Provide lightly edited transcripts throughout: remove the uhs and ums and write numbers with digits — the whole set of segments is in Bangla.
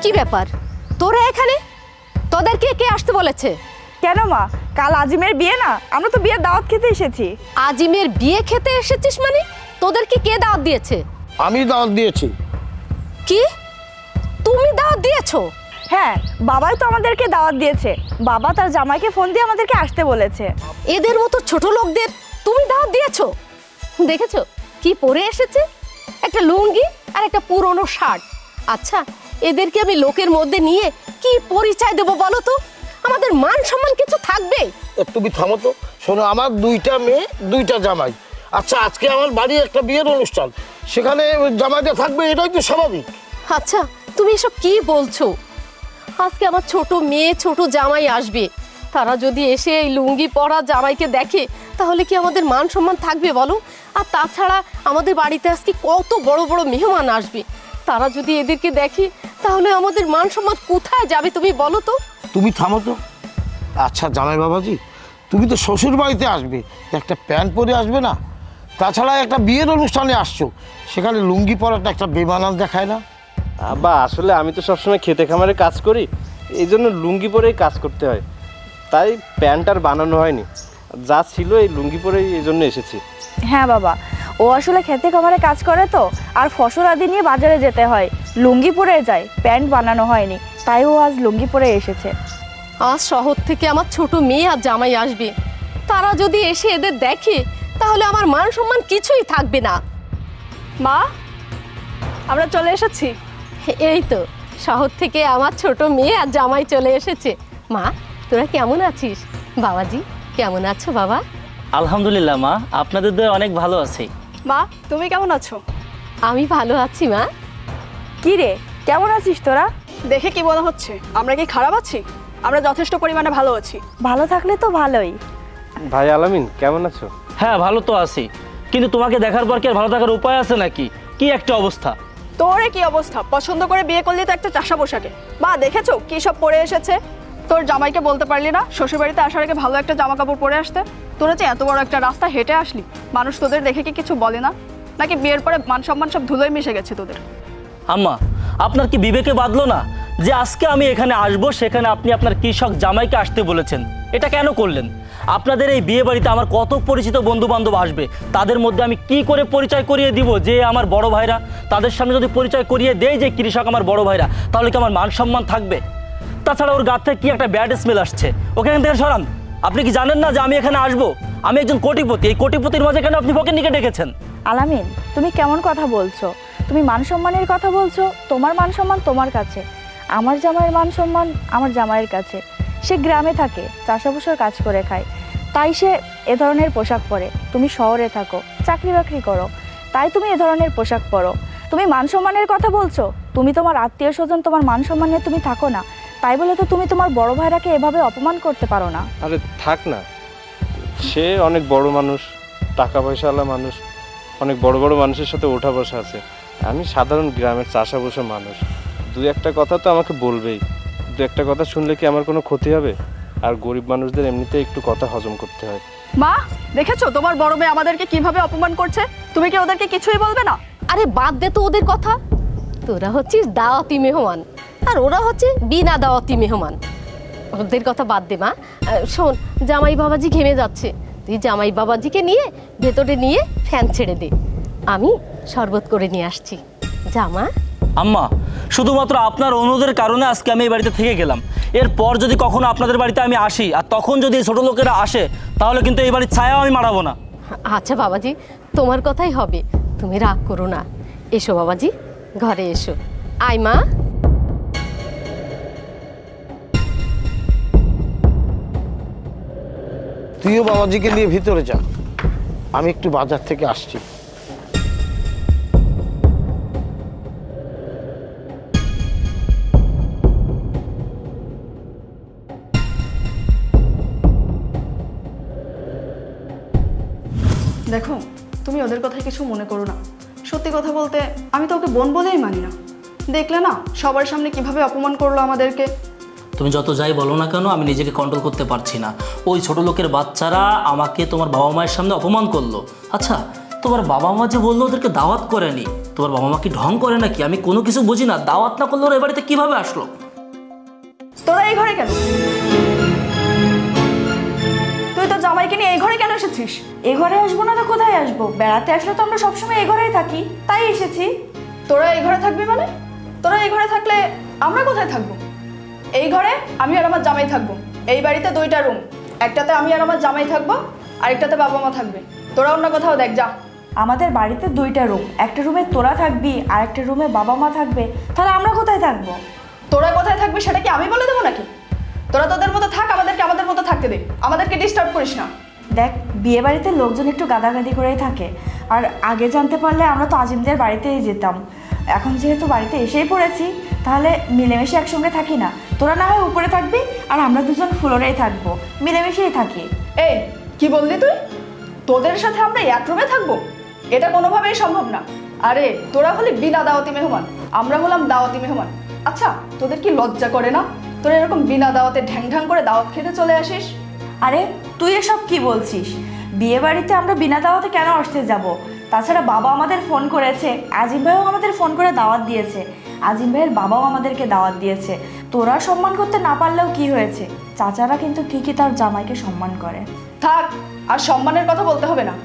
কি ব্যাপার, তোরা এখানে? তোদেরকে কে আসতে বলেছে? কেন মা, কাল আজিমের বিয়ে না, আমরা তো বিয়ের দাওয়াত খেতে এসেছি। আজিমের বিয়ে খেতে এসেছিস মানে? তোদেরকে কে দাওয়াত দিয়েছে? আমি দাওয়াত দিয়েছি। কি, তুমি দাওয়াত দিয়েছো? হ্যাঁ, বাবাই তো আমাদেরকে দাওয়াত দিয়েছে। বাবা তার জামাইকে ফোন দিয়ে আমাদেরকে আসতে বলেছে। এদের মতো ছোট লোকদের তুমি দাওয়াত দিয়েছো? দেখেছো কি পরে এসেছে? একটা লুঙ্গি আর একটা পুরনো শার্ট। আচ্ছা, এদেরকে আমি লোকের মধ্যে নিয়ে কি পরিচয় দেবো বলো তো? আমাদের মান সম্মান কিছু থাকবে? তুমি থামো তো। শোনো, আমার দুইটা মেয়ে, দুইটা জামাই। আচ্ছা, আজকে আমার বাড়ি একটা বিয়ের অনুষ্ঠান, সেখানে জামাইটা থাকবে, এটাই তো স্বাভাবিক। আচ্ছা, তুমি এসব কি বলছো? আজকে আমার ছোট মেয়ে, ছোট জামাই আসবে। তারা যদি এসে এই লুঙ্গি পরা জামাইকে দেখে, তাহলে কি আমাদের মান সম্মান থাকবে বলো? আর তাছাড়া আমাদের বাড়িতে আজকে কত বড় বড় মেহমান আসবে, তারা যদি এদেরকে দেখে, তাহলে আমাদের মান সম্মান কোথায় যাবে তুমি বলো তো? তুমি থামো তো। আচ্ছা জামাই বাবাজি, তুমি তো শ্বশুর বাড়িতে আসবে, একটা প্যান্ট পরে আসবে না? তাছাড়া একটা বিয়ের অনুষ্ঠানে আসছো, সেখানে লুঙ্গি পরাটা একটা বেমানান দেখায় না? বা আসলে আমি তো সবসময় খেতে খামারে কাজ করি, এই জন্য লুঙ্গি পরেই কাজ করতে হয়, তাই প্যান্ট আর বানানো হয়নি। যা ছিল এই লুঙ্গি পরেই এই জন্য এসেছি। হ্যাঁ বাবা, ও আসলে খেতে খামারে কাজ করে তো, আর ফসল আদি নিয়ে বাজারে যেতে হয়, লুঙ্গি পরে যায়, প্যান্ট বানানো হয়নি, তাই ও আজ লুঙ্গি পরে এসেছে। আজ শহর থেকে আমার ছোট মেয়ে আর জামাই আসবে, তারা যদি এসে এদের দেখে, তাহলে আমার মান সম্মান কিছুই থাকবে না। মা, আমরা চলে এসেছি। এই তো শহর থেকে আমার ছোট মেয়ে আর জামাই চলে এসেছে। মা, তোরা কেমন আছিস? বাবাজি কেমন আছো বাবা? আলহামদুলিল্লাহ মা, আপনাদের দয়ে অনেক ভালো আছি। মা, তুমি কেমন আছো? আমি ভালো আছি মা। কি রে, কেমন আছিস তোরা? দেখে কি মনে হচ্ছে আমরা কি খারাপ আছি? আমরা যথেষ্ট পরিমাণে ভালো আছি। ভালো থাকলে তো ভালোই। ভাই আলামিন, কেমন আছো? হ্যাঁ, ভালো তো আছি, কিন্তু তোমাকে দেখার পর কি আর ভালো থাকার উপায় আছে নাকি? কি একটা অবস্থা! তোর কি অবস্থা? পছন্দ করে বিয়ে করলি তো একটা চাষা পোশাকে। মা, দেখেছো কি সব পরে এসেছে? তোর জামাইকে বলতে পারলি না শ্বশুরবাড়িতে আসার আগে ভালো একটা জামা কাপড় পরে আসতে? তোরা যে এত বড় একটা রাস্তা হেঁটে আসলি, মানুষ তোদের দেখে কি কিছু বলে না? নাকি বিয়ের পরে মান সম্মান সব ধুলোয় মিশে গেছে তোদের? আম্মা, আপনার কি বিবেকে বাঁধলো না যে আজকে আমি এখানে আসবো, সেখানে আপনি আপনার কৃষক জামাইকে আসতে বলেছেন? এটা কেন করলেন? আপনাদের এই বিয়ে বাড়িতে আমার কত পরিচিত বন্ধু বান্ধব আসবে, তাদের মধ্যে আমি কি করে পরিচয় করিয়ে দিব যে আমার বড় ভাইরা? তাদের সামনে যদি পরিচয় করিয়ে দেয় যে কৃষক আমার বড় ভাইরা, তাহলে কি আমার মান সম্মান থাকবে? তাছাড়া ওর গা থেকে কি একটা ব্যাড স্মেল আসছে, ওকে এখান থেকে সরান। আপনি কি জানেন না যে আমি এখানে আসবো? আমি একজন কোটিপতি, এই কোটিপতির মাঝে কেন আপনি ফকিন্নিকে ডেকেছেন? আলামিন, তুমি কেমন কথা বলছো? তুমি মান সম্মানের কথা বলছো? তোমার মান সম্মান তোমার কাছে, আমার জামাইয়ের মান সম্মান আমার জামাইয়ের কাছে। সে গ্রামে থাকে, চাষাবাসের কাজ করে খায়, তাই সে এ ধরনের পোশাক পরে। তুমি শহরে থাকো, চাকরি বাকরি করো, তাই তুমি এ ধরনের পোশাক পরো। তুমি মান সম্মানের কথা বলছো? তুমি তোমার আত্মীয় স্বজন, তোমার মান সম্মান নিয়ে তুমি থাকো না, তাই বলে তো তুমি তোমার বড় ভাইরাকে এভাবে অপমান করতে পারো না। আরে থাক না, সে অনেক বড় মানুষ, টাকা পয়সাওয়ালা মানুষ, অনেক বড় বড় মানুষের সাথে ওঠা বসা আছে। আমি সাধারণ গ্রামের চাষা বসা মানুষ, দু একটা কথা তো আমাকে বলবেই। দু একটা কথা শুনলে কি আমার কোনো ক্ষতি হবে? আর গরিব মানুষদের এমনিতে একটু কথা হজম করতে হয়। মা, দেখেছো তোমার বড় মেয়ে আমাদেরকে কিভাবে অপমান করছে? তুমি কি ওদেরকে কিছুই বলবে না? আরে বাদ দে তো ওদের কথা। তোরা হচ্ছিস দাওয়াতি মেহমান, আর ওরা হচ্ছে বিনা দাওয়াতি মেহমান। ওদের কথা বাদ দে মা। শোন, জামাই বাবাজি ঘেমে যাচ্ছে, তুই জামাই বাবাজিকে নিয়ে ভেতরে নিয়ে ফ্যান ছেড়ে দে, আমি শরবত করে নিয়ে আসছি। জামা। আম্মা, শুধুমাত্র আপনার অনুরোধের কারণে আজকে আমি এই বাড়িতে থেকে গেলাম। এরপর যদি কখনো আপনাদের বাড়িতে আমি আসি, আর তখন যদি ছোট লোকেরা আসে, তাহলে কিন্তু এই বাড়ির ছায়াও আমি মারাবো না। আচ্ছা বাবাজি, তোমার কথাই হবে, তুমি রাগ করো না। এসো বাবাজি, ঘরে এসো। আয় মা। তুইও বাবাজিকে নিয়ে ভিতরে যা, আমি একটু বাজার থেকে আসছি। দেখো, তুমি ওদের কথায় কিছু মনে করো না। সত্যি কথা বলতে আমি তো ওকে বোন বলেই মানি না। দেখলে না সবার সামনে কিভাবে অপমান করলো আমাদেরকে। তুমি যত যাই বলো না কেন, আমি নিজেকে কন্ট্রোল করতে পারছি না। ওই ছোট লোকের বাচ্চারা আমাকে তোমার বাবা মায়ের সামনে অপমান করলো। আচ্ছা, তোমার বাবা মা যে বললো ওদেরকে দাওয়াত করেনি, তোমার বাবা মা কি ঢং করে নাকি? আমি কোনো কিছু বুঝি না। দাওয়াত না করলে ওরা এ বাড়িতে কিভাবে আসলো? তোরা এই ঘরে কেন? তুই তো জামাইকে নিয়ে এই ঘরে কেন এসেছিস? এ ঘরে আসবো না তো কোথায় আসবো? বেড়াতে আসলে তো আমরা সবসময় এ ঘরেই থাকি, তাই এসেছি। তোরা এই ঘরে থাকবি মানে? তোরা এই ঘরে থাকলে আমরা কোথায় থাকবো? এই ঘরে আমি আর আমার জামাই থাকবো। এই বাড়িতে 2টা রুম, একটাতে আমি আর আমার জামাই থাকবো, আরেকটাতে বাবা মা থাকবে। তোরা অন্য কোথাও দেখ যা। আমাদের বাড়িতে 2টা রুম, একটা রুমে তোরা থাকবি আর একটা রুমে বাবা মা থাকবে, তাহলে আমরা কোথায় থাকবো? তোরা কোথায় থাকবি সেটা কি আমি বলে দেবো নাকি? তোরা তোদের মতো থাক, আমাদেরকে আমাদের মতো থাকতে দে, আমাদেরকে ডিস্টার্ব করিস না। দেখ, বিয়ে বাড়িতে লোকজন একটু গাদাগাদি করেই থাকে, আর আগে জানতে পারলে আমরা তো আজিমদের বাড়িতেই যেতাম। এখন যেহেতু বাড়িতে এসেই পড়েছি, তাহলে মিলেমিশে একসঙ্গে থাকি না? তোরা না হয় উপরে থাকবি আর আমরা দুজন ফ্লোরেই থাকবো, মিলেমিশেই থাকি। এই কি বললি তুই? তোদের সাথে আমরা এক রুমে থাকবো? এটা কোনোভাবেই সম্ভব না। আরে তোরা হলি বিনা দাওয়াতি মেহমান, আমরা হলাম দাওয়াতি মেহমান। আচ্ছা তোদের কি লজ্জা করে না? তোরা এরকম বিনা দাওয়াতে ঢ্যাং ঢ্যাং করে দাওয়াত খেতে চলে আসিস? আরে তুই এসব কি বলছিস? বিয়ে বাড়িতে আমরা বিনা দাওয়াতে কেন আসতে যাব? তাছাড়া বাবা আমাদের ফোন করেছে, আজিম ভাইও আমাদের ফোন করে দাওয়াত দিয়েছে, আজিম ভাইয়ের বাবাও আমাদেরকে দাওয়াত দিয়েছে। তোরা সম্মান করতে না পারলেও কি হয়েছে? চাচারা কিন্তু ঠিকই তার জামাইকে সম্মান করে। থাক, আর সম্মানের কথা বলতে হবে না।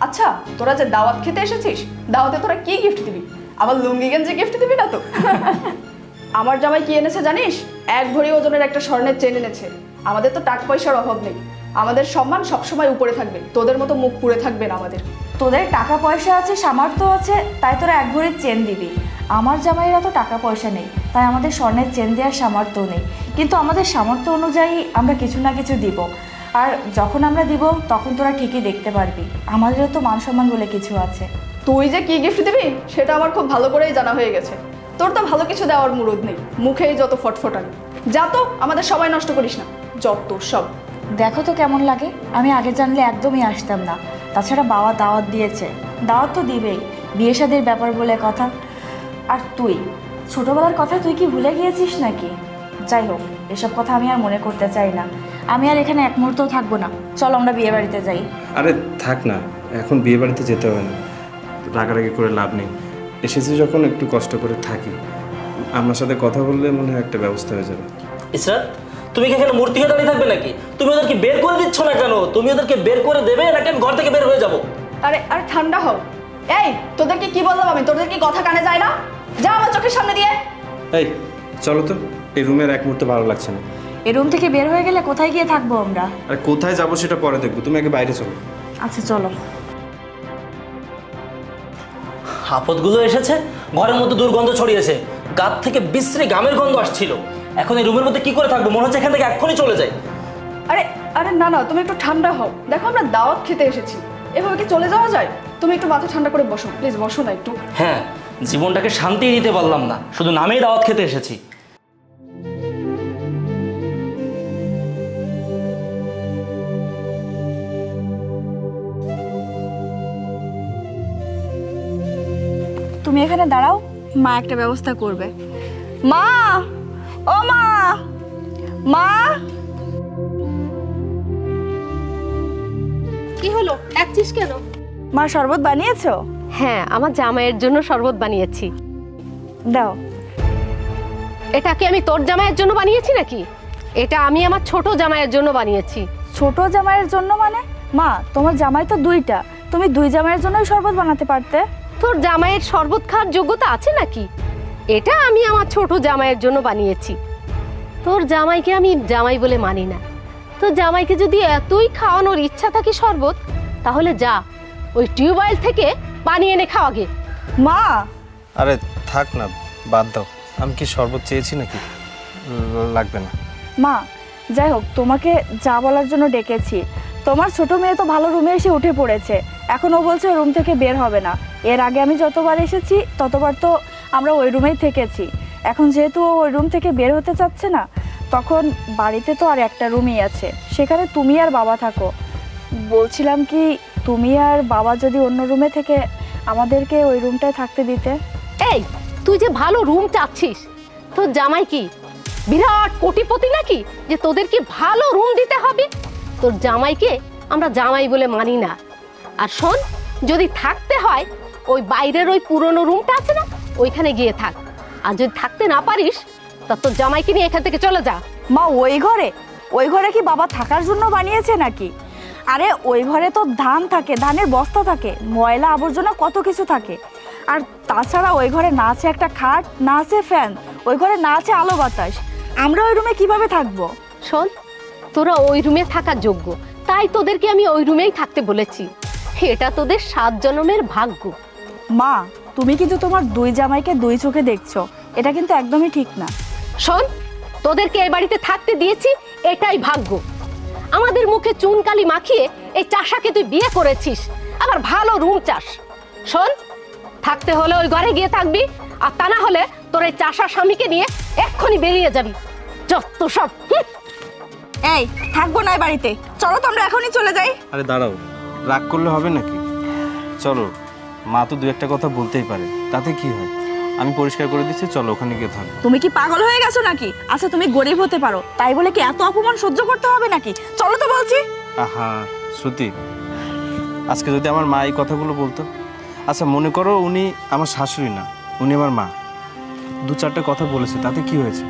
আচ্ছা তোরা যে দাওয়াত খেতে এসেছিস, দাওয়াতে তোরা কি গিফট দিবি? আবার লুঙ্গি গেঞ্জি গিফট দিবি না তো? আমার জামাই কি এনেছে জানিস? 1 ভরি ওজনের একটা স্বর্ণের চেন এনেছে। আমাদের তো টাকা পয়সার অভাব নেই, আমাদের সম্মান সবসময় উপরে থাকবে, তোদের মতো মুখ পুড়ে থাকবে না আমাদের। তোদের টাকা পয়সা আছে, সামর্থ্য আছে, তাই তোরা 1 ভরির চেন দিবি। আমার জামাইরা তো টাকা পয়সা নেই, তাই আমাদের স্বর্ণের চেন দেওয়ার সামর্থ্য নেই, কিন্তু আমাদের সামর্থ্য অনুযায়ী আমরা কিছু না কিছু দিব। আর যখন আমরা দিব তখন তোরা ঠিকই দেখতে পারবি আমাদেরও তো মান সম্মান বলে কিছু আছে। তুই যে কি গিফট দিবি সেটা আমার খুব ভালো করেই জানা হয়ে গেছে। তোর তো ভালো কিছু দেওয়ার মুরুদ নেই, মুখেই যত ফটফটানি। যা তো, আমাদের সময় নষ্ট করিস না, যত সব। দেখো তো কেমন লাগে, আমি আগে জানলে একদমই আসতাম না। তাছাড়া বাবা দাওয়াত দিয়েছে, দাওয়াত তো দিবেই, বিয়ে শাদীর ব্যাপার বলে কথা। আর তুই ছোটবেলার কথা তুই কি ভুলে গিয়েছিস নাকি? যাই হোক, এসব কথা আমি আর মনে করতে চাই না। আমি আর এখানে এক মুহূর্তও থাকবো না, চল আমরা বিয়ে বাড়িতে যাই। আরে থাক না, এখন বিয়ে বাড়িতে যেতে হবে না, রাগারাগি করে লাভ নেই। এসেছি যখন একটু কষ্ট করে থাকি, আমার সাথে কথা বললে মনে হয় একটা ব্যবস্থা হয়ে যাবে। ইসরাত, তুমি কি এখানে মূর্তি হয়ে দাঁড়িয়ে থাকবে নাকি? তুমি ওদেরকে বের করে দিচ্ছ না কেন? তুমি ওদেরকে বের করে দেবে নাকি আমি ঘর থেকে বের হয়ে যাবো? আরে আরে ঠান্ডা হও। এই তোদেরকে কি বললাম আমি? তোদের কি কথা কানে যায় না? যা আমার চোখের সামনে দিয়ে। এই চলো তো, এই রুমের এক মুহূর্তে ভালো লাগছে না। এই রুম থেকে বের হয়ে গেলে কোথায় গিয়ে থাকবো আমরা? আর কোথায় যাবো সেটা পরে দেখবো, তুমি আগে বাইরে চলো। আচ্ছা চলো। আপদগুলো এসেছে, ঘরের মধ্যে দুর্গন্ধ ছড়িয়েছে, গাত থেকে বিশ্রী গামের গন্ধ আসছিল। এখন এই রুমের মধ্যে কি করে থাকবো? মনে হচ্ছে এখান থেকে এক্ষুনি চলে যাই। আরে আরে না না, তুমি একটু ঠান্ডা হও। দেখো আমরা দাওয়াত খেতে এসেছি, এভাবে কি চলে যাওয়া যায়? তুমি একটু মাথা ঠান্ডা করে বসো, প্লিজ বসো না একটু। হ্যাঁ, জীবনটাকে শান্তি দিতে পারলাম না, শুধু নামেই দাওয়াত খেতে এসেছি। তুমি এখানে দাঁড়াও, মা একটা ব্যবস্থা করবে। মা, ও মা, মা। কি হলো, ডাকছিস কেন? মা শরবত বানিয়েছো? হ্যাঁ, আমার জামাইয়ের জন্য শরবত বানিয়েছি। দাও। এটা কি আমি তোর জামাইয়ের জন্য বানিয়েছি নাকি? এটা আমি আমার ছোট জামাইয়ের জন্য বানিয়েছি। ছোট জামাইয়ের জন্য মানে? মা, তোমার জামাই তো 2টা, তুমি 2 জামাইয়ের জন্যই শরবত বানাতে পারতে। তোর জামাইয়ের শরবত খাওয়ার যোগ্যতা আছে নাকি? এটা আমি আমার ছোট জামাইয়ের জন্য বানিয়েছি। তোর জামাইকে আমি জামাই বলে মানি না। তোর জামাইকে যদি এতই খাওয়ানোর ইচ্ছা থাকে শরবত, তাহলে যা ওই টিউবওয়েল থেকে পানি এনে খাওয়াগে। মা, আরে থাক না, বাদ দাও। আমি কি শরবত চেয়েছি নাকি? লাগবে না। মা যাই হোক, তোমাকে যা বলার জন্য ডেকেছি। তোমার ছোট মেয়ে তো ভালো রুমে এসে উঠে পড়েছে, এখন ও বলছে রুম থেকে বের হবে না। এর আগে আমি যতবার এসেছি ততবার তো আমরা ওই রুমেই থেকেছি। এখন যেহেতু ও ওই রুম থেকে বের হতে চাচ্ছে না, তখন বাড়িতে তো আর একটা রুমই আছে, সেখানে তুমি আর বাবা থাকো। বলছিলাম কি, তুমি আর বাবা যদি অন্য রুমে থেকে আমাদেরকে ওই রুমটায় থাকতে দিতে। এই, তুই যে ভালো রুম চাচ্ছিস, তোর জামাই কি বিরাট কোটিপতি নাকি যে তোদেরকে ভালো রুম দিতে হবে? তোর জামাইকে আমরা জামাই বলে মানি না। আর শোন, যদি থাকতে হয় ওই বাইরের ওই পুরনো রুমটা আছে না, ওইখানে গিয়ে থাক। আর যদি থাকতে না পারিস তা তোর জামাইকে নিয়ে এখান থেকে চলে যা। মা ওই ঘরে কি বাবা থাকার জন্য বানিয়েছে নাকি? আরে ওই ঘরে তো ধান থাকে, ধানের বস্তা থাকে, ময়লা আবর্জনা কত কিছু থাকে। আর তাছাড়া ওই ঘরে না আছে একটা খাট, না আছে ফ্যান, ওই ঘরে না আছে আলো বাতাস। আমরা ওই রুমে কিভাবে থাকবো? শোন, তোরা ওই রুমে থাকার যোগ্য, তাই তোদেরকে আমি ওই রুমেই থাকতে বলেছি। এটা তোদের 7 জন্মের ভাগ্য। মা, তুমি কিন্তু তোমার 2 জামাইকে 2 চোখে দেখছো, এটা কিন্তু একদমই ঠিক না। শোন, তোদেরকে এই বাড়িতে থাকতে দিয়েছি, এটাই ভাগ্য। আমাদের মুখে চুনকালি মাখিয়ে এই চাষাকে তুই বিয়ে করেছিস, আবার ভালো রুম চাস। শোন, থাকতে হলে ওই ঘরে গিয়ে থাকবি, আর তা না হলে তোর এই চাষা স্বামীকে নিয়ে এক্ষুনি বেরিয়ে যাবি। যত সব। এই থাকবো না এই বাড়িতে, চলো তো আমরা এখনই চলে যাই। আরে দাঁড়াও, রাগ করলে হবে নাকি? চলো, মা তো 2-1টা কথা বলতেই পারে, তাতে কি হয়? আমি পরিষ্কার করে দিচ্ছি, চলো ওখানে গিয়ে থাকো। তুমি কি পাগল হয়ে গেছো নাকি? আচ্ছা তুমি গরিব হতে পারো, তাই বলে কি এত অপমান সহ্য করতে হবে নাকি? চলো তো বলছি। আহা শ্রুতি, আজকে যদি আমার মা এই কথাগুলো বলতো। আচ্ছা মনে করো উনি আমার শাশুড়ি না, উনি আমার মা। 2-4টা কথা বলেছে, তাতে কি হয়েছে?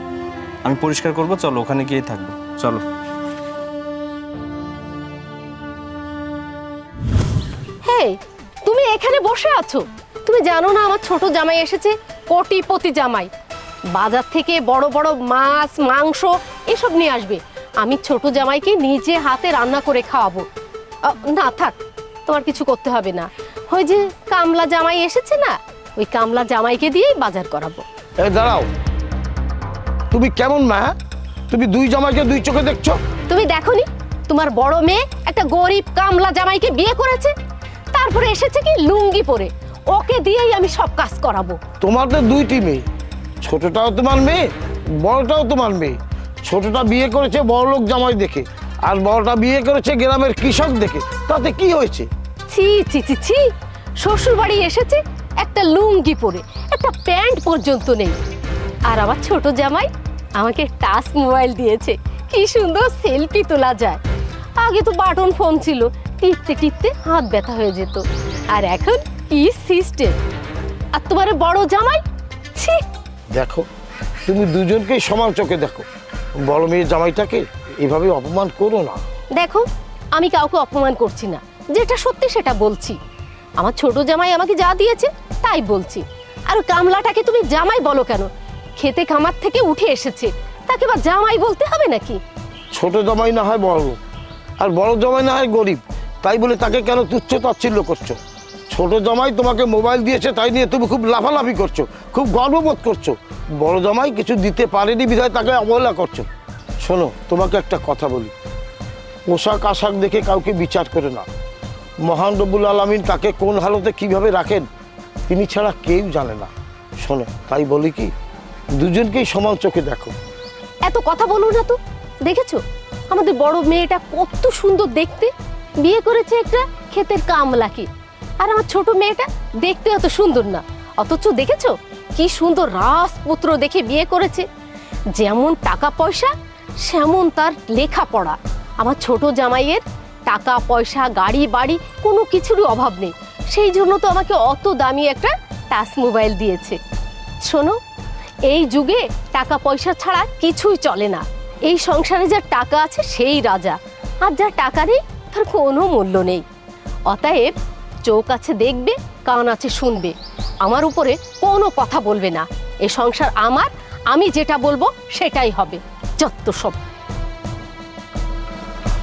আমি পরিষ্কার করবো, চলো ওখানে গিয়েই থাকবো, চলো। হে, তুমি এখানে বসে আছো? তুমি জানো না আমার ছোট জামাই এসেছে? কোটিপতি জামাই। বাজার থেকে বড় বড় মাছ, মাংস এসব নিয়ে আসবে। আমি ছোট জামাইকে নিজে হাতে রান্না করে খাওয়াবো। না থাক, তোমার কিছু করতে হবে না। ওই যে কামলা জামাই এসেছে না, ওই কামলা জামাইকে দিয়েই বাজার করাবো। এই দাঁড়াও, তুমি কেমন মা? তুমি 2 জামাইকে 2 চোখে দেখছো? তুমি দেখোনি তোমার বড় মেয়ে একটা গরিব কামলা জামাইকে বিয়ে করেছে, তারপরে এসেছে কি লুঙ্গি পরে। ওকে দিয়েই আমি সব কাজ করাবো। তোমার তো 2টি মেয়ে, ছোটটাও তোমার মেয়ে, বড়টাও তোমার মেয়ে। ছোটটা বিয়ে করেছে বড়লোক জামাই দেখে, আর বড়টা বিয়ে করেছে গ্রামের কৃষক দেখে, তাতে কি হয়েছে? ছি ছি ছি ছি, শ্বশুর বাড়ি এসেছে একটা লুঙ্গি পরে, একটা প্যান্ট পর্যন্ত নেই। আর আমার ছোট জামাই আমাকে টাচ মোবাইল দিয়েছে, কি সুন্দর সেলফি তোলা যায়। আগে তো বাটন ফোন ছিল, টিপতে টিপতে হাত ব্যথা হয়ে যেত, আর এখন কি সিস্টেম। আর তোমার বড় জামাই, ছি। দেখো, তুমি দুজনকেই সমান চোখে দেখো, বড় মেয়ে জামাইটাকে এভাবে অপমান করো না। দেখো, আমি কাউকে অপমান করছি না, যেটা সত্যি সেটা বলছি। আমার ছোট জামাই আমাকে যা দিয়েছে তাই বলছি। আর কামলাটাকে তুমি জামাই বলো কেন? খেতে খামার থেকে উঠে এসেছে, তাকে বা জামাই বলতে হবে নাকি? ছোট জামাই না হয় বড়, আর বড় জামাই না হয় গরিব, তাই বলে তাকে কেন তুচ্ছ তাচ্ছিল্য করছো? ছোট জামাই তোমাকে মোবাইল দিয়েছে, তাই নিয়ে তুমি খুব লাফালাফি করছো, খুব গর্ববোধ করছো। বড় জামাই কিছু দিতে পারেনি বিধায় তাকে অবহেলা করছো। শোনো, তোমাকে একটা কথা বলি, পোশাক আশাক দেখে কাউকে বিচার করে না। মহান রব্বুল আলামিন তাকে কোন হালতে কিভাবে রাখেন তিনি ছাড়া কেউ জানে না। শোনো, তাই বলি কি, দুজনকেই সমান চোখে দেখো। এত কথা বলো না তো। দেখেছো আমাদের বড় মেয়েটা কত সুন্দর দেখতে, বিয়ে করেছে একটা ক্ষেতের কামলাকে। আর আমার ছোট মেয়েটা দেখতে অত সুন্দর না, অথচ দেখেছো কি সুন্দর রাজপুত্র দেখে বিয়ে করেছে। যেমন টাকা পয়সা সেমন তার লেখাপড়া। আমার ছোট জামাইয়ের টাকা পয়সা, গাড়ি বাড়ি কোনো কিছুরই অভাব নেই, সেই জন্য তো আমাকে অত দামি একটা টাচ মোবাইল দিয়েছে। শোনো, এই যুগে টাকা পয়সা ছাড়া কিছুই চলে না। এই সংসারে যার টাকা আছে সেই রাজা, আর যার টাকা নেই তার কোনো মূল্য নেই। অতএব চোখ আছে দেখবে, কান আছে শুনবে, আমার উপরে কোনো কথা বলবে না। এই সংসার আমার, আমি যেটা বলবো সেটাই হবে। যত সব।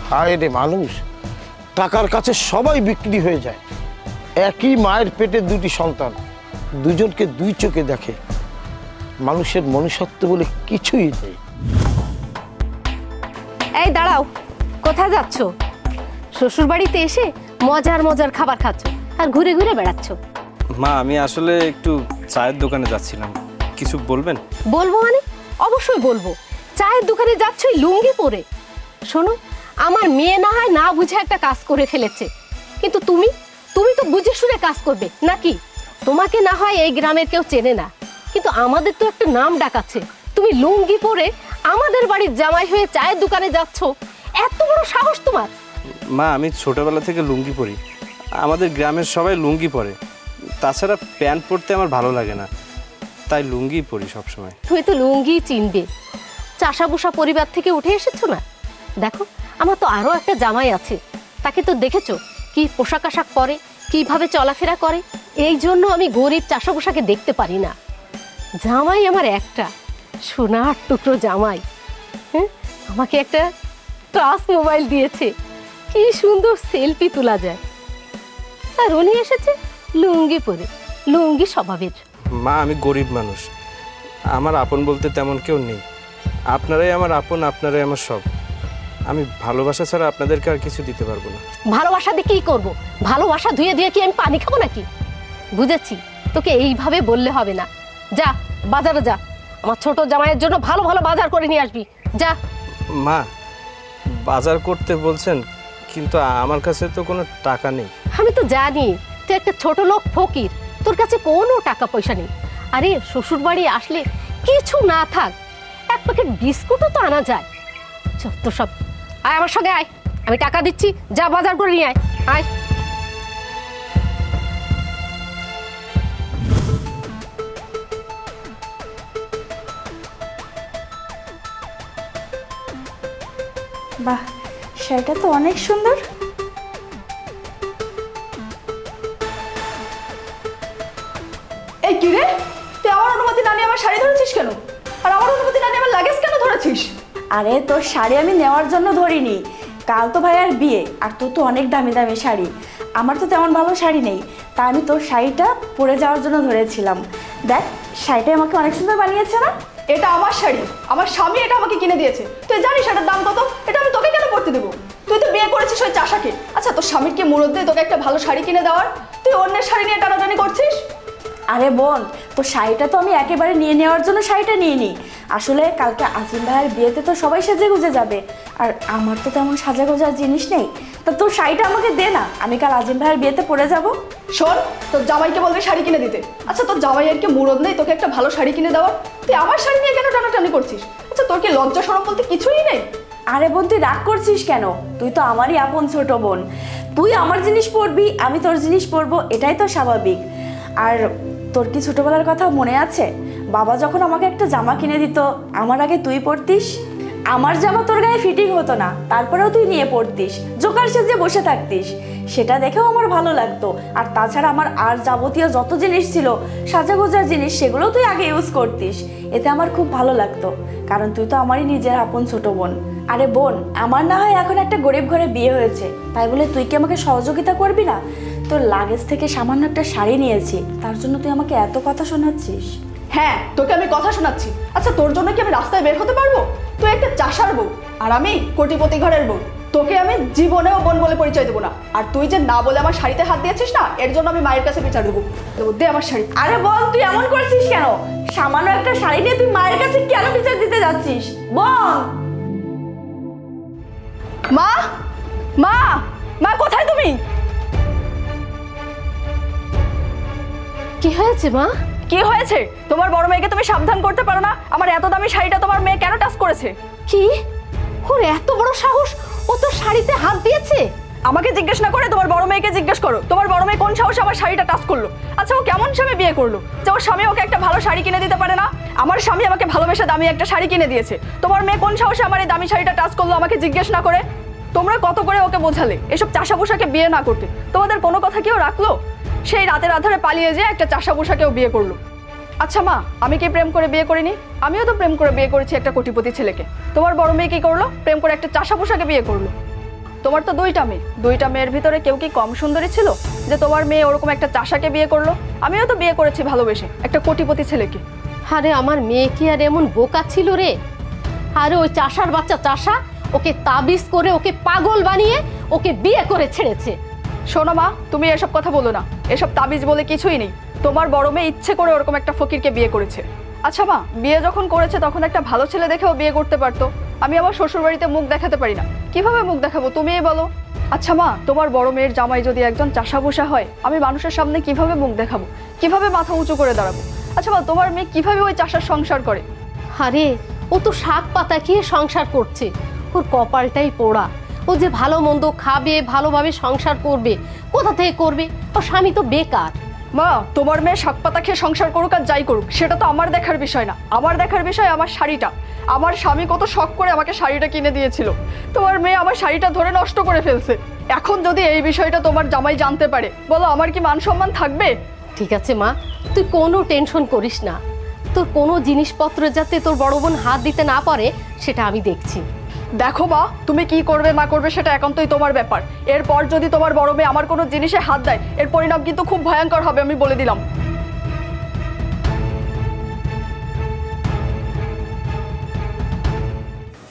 হায় রে মানুষ, টাকার কাছে সবাই বিক্রি হয়ে যায়। একই মায়ের পেটে 2টি সন্তান, দুজনকে 2 চোখে দেখে। মানুষের মনুষ্যত্ব বলে কিছুই নেই। এই দাঁড়াও, কোথায় যাচ্ছ? শ্বশুর বাড়িতে এসে মজার মজার খাবার খাচ্ছ আর ঘুরে ঘুরে বেড়াচ্ছ। মা, আমি আসলে একটু চায়ের দোকানে যাচ্ছিলাম, কিছু বলবেন? বলবো মানে? অবশ্যই বলবো। চায়ের দোকানে যাচ্ছ লুঙ্গি পরে? শোনো, আমার মেয়ে না হয় না বুঝে একটা কাজ করে ফেলেছে, কিন্তু তুমি তো বুঝে শুনে কাজ করবে নাকি? তোমাকে না হয় এই গ্রামের কেউ চেনে না, কিন্তু আমাদের তো একটা নাম ডাক আছে। তুমি লুঙ্গি পরে আমাদের বাড়ির জামাই হয়ে চায়ের দোকানে যাচ্ছ, এত বড় সাহস তোমার? মা, আমি ছোটবেলা থেকে লুঙ্গি পরি, আমাদের গ্রামের সবাই লুঙ্গি পরে, তাছাড়া প্যান্ট পরতে আমার ভালো লাগে না, তাই লুঙ্গি পরি সবসময়। তুই তো লুঙ্গি চিনবে, চাষাবুষা পরিবার থেকে উঠে এসেছো না। দেখো আমার তো আরও একটা জামাই আছে, তাকে তো দেখেছো কি পোশাক আশাক পরে, কিভাবে চলাফেরা করে। এই জন্য আমি গরিব চাষাবুষাকে দেখতে পারি না। জামাই আমার একটা সোনার টুকরো জামাই। হ্যাঁ, আমাকে একটা টাচ মোবাইল দিয়েছে, কি সুন্দর সেলফি তোলা যায়। আর উনি এসেছে লুঙ্গি পরে, লুঙ্গি স্বভাবের। মা, আমি গরিব মানুষ, আমার আপন বলতে তেমন কেউ নেই। আপনারাই আমার আপন, আপনারাই আমার সব। আমি ভালোবাসা ছাড়া আপনাদেরকে আর কিছু দিতে পারবো না। ভালোবাসা দিয়ে কি করবো? ভালোবাসা ধুয়ে ধুয়ে কি আমি পানি খাবো নাকি? বুঝেছি, তোকে এইভাবে বললে হবে না। যা বাজারে যা, আমার ছোট জামাইয়ের জন্য ভালো ভালো বাজার করে নিয়ে আসবি। যা। মা, বাজার করতে বলছেন, কিন্তু আমার কাছে তো কোনো টাকা নেই। আমি তো জানি তুই একটা ছোট লোক ফকির, তোর কাছে কোনো টাকা পয়সা নেই। আরে শ্বশুর বাড়ি আসলে কিছু না থাক, এক প্যাকেট বিস্কুটও তো আনা যায়। যত সব। আয় আমার সঙ্গে আয়, আমি টাকা দিচ্ছি, যা বাজার করে নিয়ে আয়। আয়। বাহ, শাড়িটা তো অনেক সুন্দর। এই কি রে, তুই আমার অনুমতি না নিয়ে আমার শাড়ি ধরেছিস কেন? আর আমার অনুমতি না নিয়ে আমার লাগেজ কেন ধরেছিস? আরে তোর শাড়ি আমি নেওয়ার জন্য ধরিনি, কাল তো ভাইয়ার বিয়ে, আর তোর তো অনেক দামি দামি শাড়ি, আমার তো তেমন ভালো শাড়ি নেই, তা আমি তোর শাড়িটা পরে যাওয়ার জন্য ধরেছিলাম। দেখ শাড়িটা আমাকে অনেক সুন্দর বানিয়েছে না? এটা আমার শাড়ি, আমার স্বামী এটা আমাকে কিনে দিয়েছে। তুই জানিস এটার দাম কত? এটা আমি তোকে কেন পরতে দেবো? তুই তো বিয়ে করেছিস ওই চাষাকে। আচ্ছা, তোর স্বামীর কি মুরত দিয়ে তোকে একটা ভালো শাড়ি কিনে দেওয়ার? তুই অন্যের শাড়ি নিয়ে টানাটানি করছিস। আরে বোন, তোর শাড়িটা তো আমি একেবারে নিয়ে নেওয়ার জন্য শাড়িটা নিয়ে নিই। আসলে কালকে আজিম ভাইয়ের বিয়েতে তো সবাই সেজে গুজে যাবে, আর আমার তো তেমন সাজা গোজার জিনিস নেই। তা তোর শাড়িটা আমাকে দে না, আমি কাল আজিম ভাইয়ের বিয়েতে পরে যাব। শোন, তোর জামাইকে বলবি শাড়ি কিনে দিতে। আচ্ছা, তোর জামাইয়ের কি মুরত নেই তোকে একটা ভালো শাড়ি কিনে দেওয়ার? তুই আমার শাড়ি নিয়ে কেন টানাটানি করছিস? আচ্ছা, তোর কি লজ্জা শরম বলতে কিছুই নেই? আরে বোন, তুই রাগ করছিস কেন? তুই তো আমারই আপন ছোট বোন, তুই আমার জিনিস পরবি, আমি তোর জিনিস পরবো, এটাই তো স্বাভাবিক। আর তোর কি ছোটবেলার কথা মনে আছে? বাবা যখন আমাকে একটা জামা কিনে দিত, আমার আগে তুই পরতিস। আমার জামা তোর গায়ে ফিটিং হতো না, তারপরেও তুই নিয়ে পরতিস, জোকার সেজে বসে থাকতিস, সেটা দেখেও আমার ভালো লাগতো। আর তাছাড়া আমার আর যাবতীয় যত জিনিস ছিল সাজাগোজার জিনিস, সেগুলো তুই আগে ইউজ করতিস, এতে আমার খুব ভালো লাগতো, কারণ তুই তো আমারই নিজের আপন ছোট বোন। আরে বোন, আমার না হয় এখন একটা গরিব ঘরে বিয়ে হয়েছে, তাই বলে তুই কি আমাকে সহযোগিতা করবি না? তোর লাগেজ থেকে সামান্য একটা শাড়ি নিয়েছি, তার জন্য তুই আমাকে এত কথা শোনাচ্ছিস? হ্যাঁ, তোকে আমি কথা শোনাচ্ছি। আচ্ছা, তোর জন্য কি আমি রাস্তায় বের হতে পারবো? তুই একটা চাষার বউ, আর আমি কোটিপতি ঘরের বউ। তোকে আমি জীবনেও বোন বলে পরিচয় দেবো না। আর তুই যে না বলে আমার শাড়িতে হাত দিয়েছিস না, এর জন্য আমি মায়ের কাছে বিচার দেবো। দে আমার শাড়ি। আরে বল, তুই এমন করছিস কেন? সামান্য একটা শাড়ি নিয়ে তুই মায়ের কাছে কেন বিচার দিতে যাচ্ছিস? বল। মা, মা, মা, কোথায় তুমি? কি হয়েছে মা? কি হয়েছে? তোমার বড় মেয়েকে তুমি সাবধান করতে পারো না? আমার এত দামি শাড়িটা তোমার মেয়ে কেন টাচ করেছে? কি? ওর এত বড় সাহস, ও তো শাড়িতে হাত দিয়েছে? আমাকে জিজ্ঞেস না করে তোমার বড় মেয়েকে জিজ্ঞেস করো, তোমার বড় মেয়ে কোন সাহসে আমার শাড়িটা টাচ করলো? আচ্ছা, ও কেমন স্বামী বিয়ে করলো যে ওর স্বামী ওকে একটা ভালো শাড়ি কিনে দিতে পারে না? আমার স্বামী আমাকে ভালোবেসে দামি একটা শাড়ি কিনে দিয়েছে, তোমার মেয়ে কোন সাহসে আমার এই দামি শাড়িটা টাচ করলো আমাকে জিজ্ঞেস না করে? তোমরা কত করে ওকে বোঝালে এসব চাষা পোশাকে বিয়ে না করতে? তোমাদের কোনো কথা কেউ রাখলো? সেই রাতের আধারে পালিয়ে যেয়ে একটা চাষা পোশাকেও বিয়ে করলো। আচ্ছা মা, আমি কি প্রেম করে বিয়ে করিনি? আমিও তো প্রেম করে বিয়ে করেছি একটা কোটিপতি ছেলেকে। তোমার বড় মেয়ে কি করলো? প্রেম করে একটা চাষা পোশাকে বিয়ে করলো। তোমার তো দুইটা মেয়ের ভিতরে কেউ কি কম সুন্দরী ছিল যে তোমার মেয়ে ওরকম একটা চাষাকে বিয়ে করলো? আমিও তো বিয়ে করেছি ভালোবেসে একটা কোটিপতি ছেলেকে। আরে আমার মেয়ে কি আর এমন বোকা ছিল রে? আরে ওই চাষার বাচ্চা চাষা ওকে তাবিজ করে, ওকে পাগল বানিয়ে ওকে বিয়ে করে ছেড়েছে। শোনো মা, তুমি এসব কথা বলো না, এসব তাবিজ বলে কিছুই নেই। তোমার বড় মেয়ে ইচ্ছে করে ওরকম একটা ফকিরকে বিয়ে করেছে। আচ্ছা মা, বিয়ে যখন করেছে তখন একটা ভালো ছেলে দেখেও বিয়ে করতে পারতো। আমি আমার শ্বশুর বাড়িতে মুখ দেখাতে পারি না, কিভাবে মুখ দেখাবো তুমিই বলো? আচ্ছা মা, তোমার বড় মেয়ের জামাই যদি একজন চাষাভুষা হয়, আমি মানুষের সামনে কিভাবে মুখ দেখাবো, কিভাবে মাথা উঁচু করে দাঁড়াবো? আচ্ছা মা, তোমার মেয়ে কিভাবে ওই চাষার সংসার করে? আরে ও তো শাক পাতা খেয়ে সংসার করছে, ওর কপালটাই পোড়া। ও যে ভালো মন্দ খাবে, ভালোভাবে সংসার করবে, কোথা থেকে করবে? ও স্বামী তো বেকার। মা, তোমার মেয়ে শাক পাতা খেয়ে সংসার করুক আর যাই করুক, সেটা তো আমার দেখার বিষয় না। আমার দেখার বিষয় আমার শাড়িটা। আমার স্বামী কত শখ করে আমাকে শাড়িটা কিনে দিয়েছিল, তোমার মেয়ে আমার শাড়িটা ধরে নষ্ট করে ফেলছে। এখন যদি এই বিষয়টা তোমার জামাই জানতে পারে, বলো আমার কি মান সম্মান থাকবে? ঠিক আছে মা, তুই কোনো টেনশন করিস না। তোর কোনো জিনিসপত্র যাতে তোর বড় বোন হাত দিতে না পারে সেটা আমি দেখছি। দেখো মা, তুমি কি করবে না করবে সেটা একান্তই তোমার ব্যাপার। এরপর যদি তোমার বড় মেয়ে আমার কোনো জিনিসে হাত দেয়, এর পরিণাম কিন্তু খুব ভয়ঙ্কর হবে, আমি বলে দিলাম।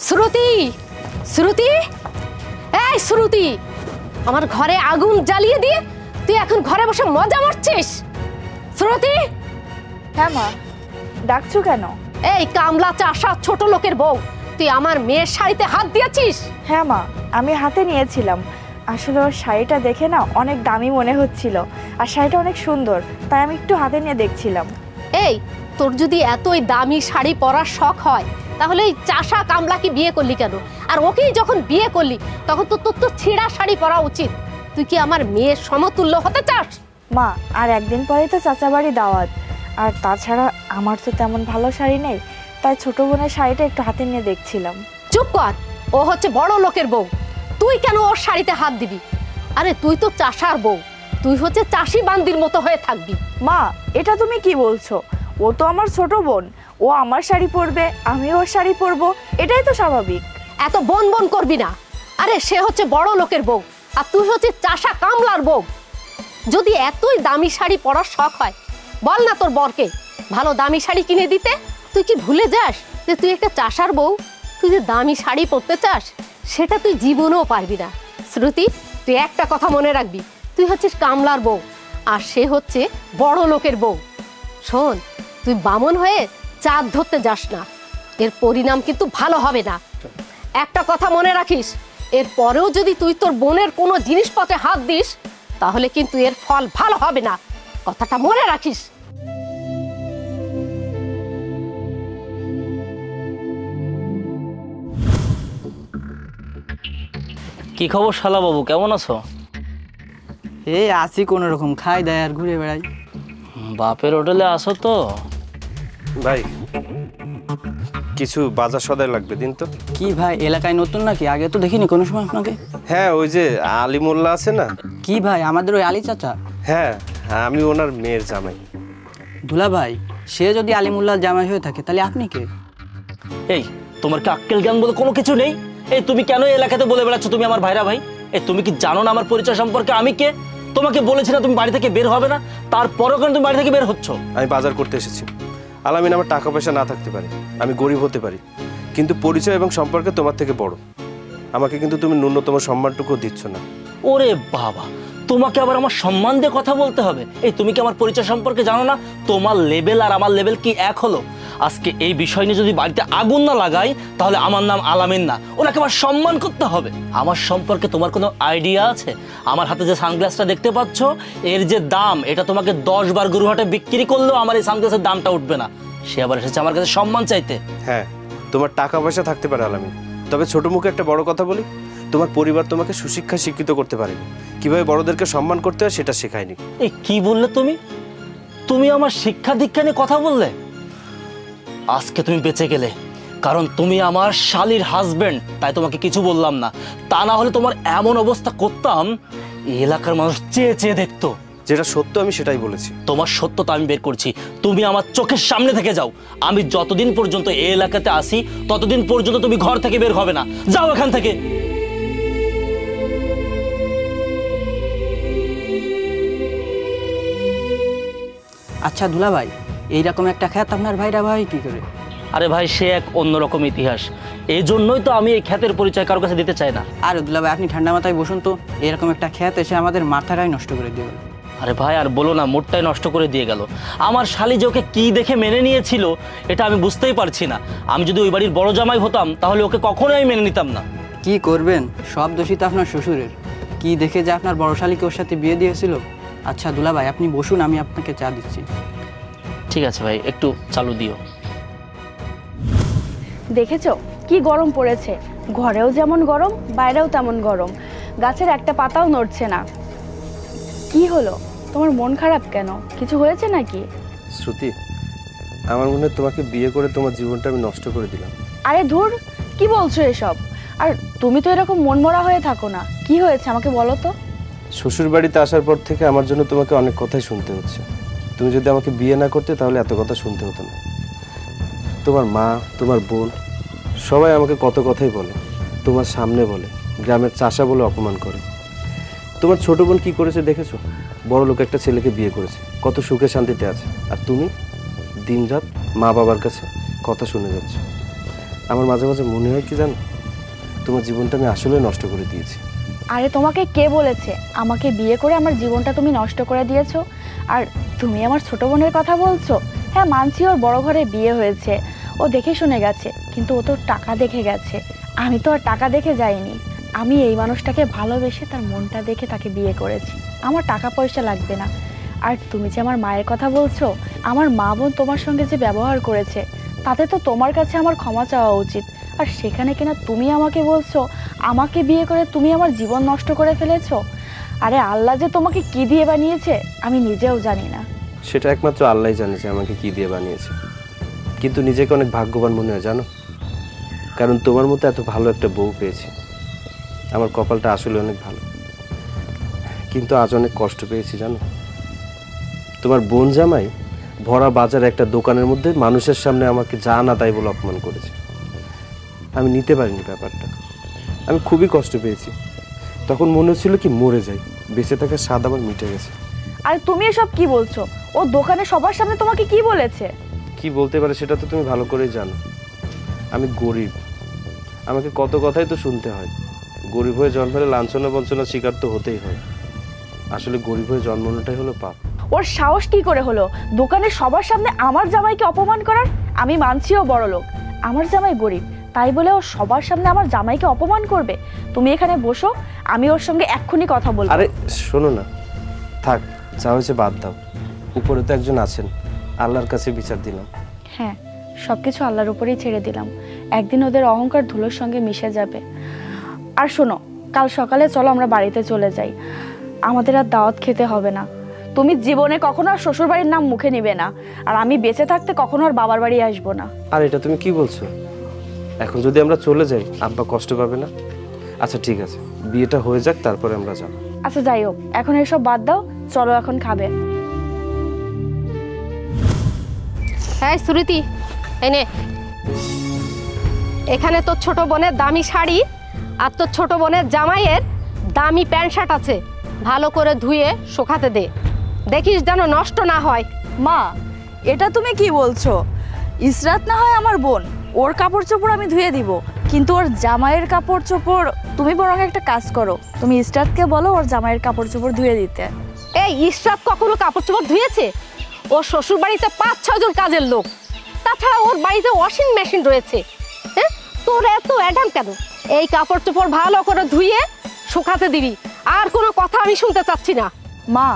শ্রুতি, শ্রুতি, এই শ্রুতি, আমার ঘরে আগুন জ্বালিয়ে দিয়ে তুই এখন ঘরে বসে মজা মারছিস? শ্রুতি! হ্যাঁ মা, ডাকছো কেন? এই কামলা চাষা ছোট লোকের বউ, তুই আমার মেয়ের শাড়িতে হাত দিয়েছিস? হ্যাঁ মা, আমি হাতে নিয়েছিলাম। আসলে ওর শাড়িটা দেখে না অনেক দামি মনে হচ্ছিল, আর শাড়িটা অনেক সুন্দর, তাই আমি একটু হাতে নিয়ে দেখছিলাম। এই, তোর যদি এতই দামি শাড়ি পরার শখ হয় তাহলে এই চাষা কামলাকে বিয়ে করলি কেন? আর ওকেই যখন বিয়ে করলি তখন তো তোর তো ছেঁড়া শাড়ি পরা উচিত। তুই কি আমার মেয়ের সমতুল্য হতে চাস? মা, আর একদিন পরেই তো চাচা বাড়ি দাওয়াত, আর তাছাড়া আমার তো তেমন ভালো শাড়ি নেই, তাই ছোট বোনের শাড়িটা একটু হাতে নিয়ে দেখছিলাম। চুপ কর, ও হচ্ছে বড় লোকের বউ, তুই কেন ওর শাড়িতে হাত দিবি? আরে তুই তো চাষার বউ, তুই হচ্ছে চাষি বান্দির মতো হয়ে থাকবি। মা, এটা তুমি কি বলছো? ও তো আমার ছোট বোন, ও আমার শাড়ি পরবে, আমি ওর শাড়ি পরবো, এটাই তো স্বাভাবিক। এত বন বন করবি না। আরে সে হচ্ছে বড় লোকের বউ, আর তুই হচ্ছে চাষা কামলার বউ। যদি এতই দামি শাড়ি পরার শখ হয়, বল না তোর বরকে ভালো দামি শাড়ি কিনে দিতে। তুই কি ভুলে যাস যে তুই একটা চাষার বউ? তুই যে দামি শাড়ি পরতে চাস সেটা তুই জীবনেও পারবি না। শ্রুতি, তুই একটা কথা মনে রাখবি, তুই হচ্ছিস কামলার বউ আর সে হচ্ছে বড় লোকের বউ। শোন, তুই বামন হয়ে চাঁদ ধরতে যাস না, এর পরিণাম কিন্তু ভালো হবে না। একটা কথা মনে রাখিস, এর পরেও যদি তুই তোর বোনের কোনো জিনিসপত্রে হাত দিস তাহলে কিন্তু এর ফল ভালো হবে না, কথাটা মনে রাখিস। কি খবর শালা বাবু, কেমন আছো? এই আসি কোনো রকম, খাই দায় আর ঘুরে বেড়াই। বাপের হোটেলে আসো তো? ভাই কিছু বাজার সদাই লাগবে, দিন তো। কি ভাই, এলাকায় নতুন নাকি? আগে তো দেখিনি কোনো সময় আপনাকে। হ্যাঁ, ওই যে আলী মোল্লা আছে না? কি ভাই, আমাদের ওই আলী চাচা? হ্যাঁ, আমি ওনার মেয়ের জামাই। দুলা ভাই, সে যদি আলিমুল্লাহ জামাই হয়ে থাকে তাহলে আপনি কে? এই, তোমার কি আক্কেল জ্ঞান বলে কোনো কিছু নেই? এই তুমি কেন এই এলাকাতে বলে বেড়াচ্ছ তুমি আমার ভাইরা ভাই? এই তুমি কি জানো না আমার পরিচয় সম্পর্কে আমি কে? তোমাকে বলেছি না তুমি বাড়ি থেকে বের হবে না, তারপরেও কেন তুমি বাড়ি থেকে বের হচ্ছ? আমি বাজার করতে এসেছি। আলামিন, আমার টাকা পয়সা না থাকতে পারে, আমি গরিব হতে পারি, কিন্তু পরিচয় এবং সম্পর্কে তোমার থেকে বড়। আমাকে কিন্তু তুমি ন্যূনতম সম্মানটুকু দিচ্ছ না। ওরে বাবা, তোমাকে আবার আমার সম্মান দিয়ে কথা বলতে হবে? এই তুমি কি আমার পরিচয় সম্পর্কে জানো না? তোমার লেভেল আর আমার লেভেল কি এক হলো? আজকে এই বিষয় নিয়ে যদি বাড়িতে আগুন না লাগাই তাহলে আমার নাম আলামিন না, ওনাকে আমার সম্মান করতে হবে। আমার সম্পর্কে তোমার কোনো আইডিয়া আছে? আমার হাতে যে সানগ্লাসটা দেখতে পাচ্ছ, এর যে দাম, এটা তোমাকে 10 বার গরুহাটে বিক্রি করলেও আমার এই সানগ্লাসের দামটা উঠবে না। সে আবার এসেছে আমার কাছে সম্মান চাইতে। হ্যাঁ, তোমার টাকা পয়সা থাকতে পারে আলামিন, তবে ছোট মুখে একটা বড় কথা বলি, তোমার পরিবার তোমাকে সুশিক্ষায় শিক্ষিত করতে পারেনি, কিভাবে বড়দেরকে সম্মান করতে হয় সেটা শেখায়নি। এই কি বললে তুমি? তুমি আমার শিক্ষা দীক্ষা নিয়ে কথা বললে? আজকে তুমি বেঁচে গেলে, কারণ তুমি আমার শালীর হাজবেন্ড, তাই তোমাকে কিছু বললাম না। তা না হলে তোমার এমন অবস্থা করতাম এই এলাকার মানুষ চেয়ে চেয়ে দেখতো। যেটা সত্য আমি সেটাই বলেছি। তোমার সত্যতা আমি বের করছি, তুমি আমার চোখের সামনে থেকে যাও। আমি যতদিন পর্যন্ত এই এলাকাতে আসি ততদিন পর্যন্ত তুমি ঘর থেকে বের হবে না। যাও এখান থেকে। আচ্ছা দুলা ভাই, এইরকম একটা খ্যাত আপনার ভাইরা ভাই কি করে? আরে ভাই, সে এক অন্যরকম ইতিহাস, এই জন্যই তো আমি এই খ্যাতের পরিচয় কারোর কাছে দিতে চাই না। আরে দুলা ভাই, আপনি ঠান্ডা মাথায় বসুন তো, এরকম একটা খ্যাত এসে আমাদের মাথাটাই নষ্ট করে দিয়ে গেল। আরে ভাই আর বলো না, মোটটাই নষ্ট করে দিয়ে গেল। আমার শালি যে ওকে কি দেখে মেনে নিয়েছিল এটা আমি বুঝতেই পারছি না। আমি যদি ওই বাড়ির বড় জামাই হতাম তাহলে ওকে কখনোই মেনে নিতাম না। কি করবেন, সব দোষী তো আপনার শ্বশুরের। কি দেখে যে আপনার বড় শালিকে ওর সাথে বিয়ে দিয়েছিল। আচ্ছা দুলা ভাই, আপনি বসুন, আমি আপনাকে চা দিচ্ছি। ঠিক আছে ভাই, একটু চালু দিও। দেখেছো কি গরম পড়েছে? ঘরেও যেমন গরম, বাইরেও তেমন গরম, গাছের একটা পাতাও নড়ছে না। কি হলো? তোমার মন খারাপ কেন? কিছু হয়েছে নাকি? শ্রুতি, আমার মনে হয় তোমাকে বিয়ে করে তোমার জীবনটা আমি নষ্ট করে দিলাম। আরে ধুর, কি বলছো এসব? আর তুমি তো এরকম মনমরা হয়ে থাকো না, কি হয়েছে আমাকে বলো তো। শ্বশুর বাড়িতে আসার পর থেকে আমার জন্য তোমাকে অনেক কথাই শুনতে হচ্ছে। তুমি যদি আমাকে বিয়ে না করতে তাহলে এত কথা শুনতে হতো না। তোমার মা, তোমার বোন সবাই আমাকে কত কথাই বলে, তোমার সামনে বলে, গ্রামের চাষা বলে অপমান করে। তোমার ছোট বোন কি করেছে দেখেছো? বড় লোক একটা ছেলেকে বিয়ে করেছে, কত সুখে শান্তিতে আছে। আর তুমি দিনরাত মা বাবার কাছে কথা শুনে যাচ্ছ। আমার মাঝে মাঝে মনে হয় কি জানো, তোমার জীবনটা আমি আসলে নষ্ট করে দিয়েছি। আরে তোমাকে কে বলেছে আমাকে বিয়ে করে আমার জীবনটা তুমি নষ্ট করে দিয়েছো? আর তুমি আমার ছোট বোনের কথা বলছো? হ্যাঁ মানছি, ওর বড় ঘরে বিয়ে হয়েছে, ও দেখে শুনে গেছে, কিন্তু ও তো টাকা দেখে গেছে। আমি তো আর টাকা দেখে যাইনি, আমি এই মানুষটাকে ভালোবেসে তার মনটা দেখে তাকে বিয়ে করেছি। আমার টাকা পয়সা লাগবে না। আর তুমি যে আমার মায়ের কথা বলছো, আমার মা বোন তোমার সঙ্গে যে ব্যবহার করেছে তাতে তো তোমার কাছে আমার ক্ষমা চাওয়া উচিত। আর সেখানে কিনা তুমি আমাকে বলছো আমাকে বিয়ে করে তুমি আমার জীবন নষ্ট করে ফেলেছো। আরে আল্লাহ যে তোমাকে কি দিয়ে বানিয়েছে আমি নিজেও জানি না। সেটা একমাত্র আল্লাহই জানে যে আমাকে কি দিয়ে বানিয়েছে। কিন্তু নিজেকে অনেক ভাগ্যবান মনে হয় জানো, কারণ তোমার মতো এত ভালো একটা বউ পেয়েছি। আমার কপালটা আসলে অনেক ভালো, কিন্তু আজ অনেক কষ্ট পেয়েছি জানো। তোমার বোন জামাই ভরা বাজার একটা দোকানের মধ্যে মানুষের সামনে আমাকে যা না তাই বলে অপমান করেছে। আমি নিতে পারিনি ব্যাপারটা, আমি খুবই কষ্ট পেয়েছি। তখন মনে হচ্ছিল কি মরে যাই, বেঁচে থাকার স্বাদ আমার মিটে গেছে। আর তুমি এসব কি বলছো? ও দোকানে সবার সামনে তোমাকে কি বলেছে? কি বলতে পারে সেটা তো তুমি ভালো করেই জানো। আমি গরিব, আমাকে কত কথাই তো শুনতে হয়। গরিব হয়ে জন্মালে লাঞ্ছনা বঞ্চনার শিকার তো হতেই হয়। আসলে গরিব হয়ে জন্মানোটাই হলো পাপ। ওর সাহস কি করে হলো দোকানে সবার সামনে আমার জামাইকে অপমান করার? আমি মানছি ও বড় লোক, আমার জামাই গরিব, তাই বলে ও সবার সামনে আমার জামাইকে অপমান করবে? তুমি এখানে বসো, আমি ওর সঙ্গে এক্ষুনি কথা বলবো। আরে শোনো না, থাক, যা হয়েছে বাদ দাও। উপরে তো একজন আছেন, আল্লাহর কাছে বিচার দিলাম। হ্যাঁ, সবকিছু আল্লাহর উপরেই ছেড়ে দিলাম। একদিন ওদের অহংকার ধুলোর সঙ্গে মিশে যাবে। আর শোনো, কাল সকালে চলো আমরা বাড়িতে চলে যাই, আমাদের আর দাওয়াত খেতে হবে না। তুমি জীবনে কখনো আর শ্বশুর বাড়ির নাম মুখে নিবে না, আর আমি বেঁচে থাকতে কখনো আর বাবার বাড়ি আসবো না। আর এটা তুমি কি বলছো? এখন যদি আমরা চলে যাই আব্বা কষ্ট পাবে না? আচ্ছা ঠিক আছে, বিয়েটা হয়ে যাক তারপরে আমরা যাব। আচ্ছা যাই হোক, এখন এসব বাদ দাও, চলো এখন খাবে। হ্যাঁ শ্রুতি, এনে এখানে তোর ছোট বোনের দামি শাড়ি আর তোর ছোট বোনের জামাইয়ের দামি প্যান্ট শার্ট আছে, ভালো করে ধুয়ে শুকাতে দে, দেখিস যেন নষ্ট না হয়। মা, এটা তুমি কি বলছো? ইসরাত না হয় আমার বোন, ওর কাপড় চোপড় আমি ধুয়ে দিব, কিন্তু ওর জামাইয়ের কাপড় চোপড় তুমি বরং একটা কাজ করো, তুমি ইসরাতকে বলো ওর জামাইয়ের কাপড় চোপড় ধুয়ে দিতে। এই ইসরাত কখনো কাপড় চোপড় ধুয়েছে? ওর শ্বশুর বাড়িতে 5-6 জন কাজের লোক, তাছাড়া ওর বাড়িতে ওয়াশিং মেশিন রয়েছে। হ্যাঁ, তোর এত অ্যাডাম কেন? এই কাপড় চোপড় ভালো করে ধুয়ে শুকাতে দিবি, আর কোনো কথা আমি শুনতে চাচ্ছি না। মা,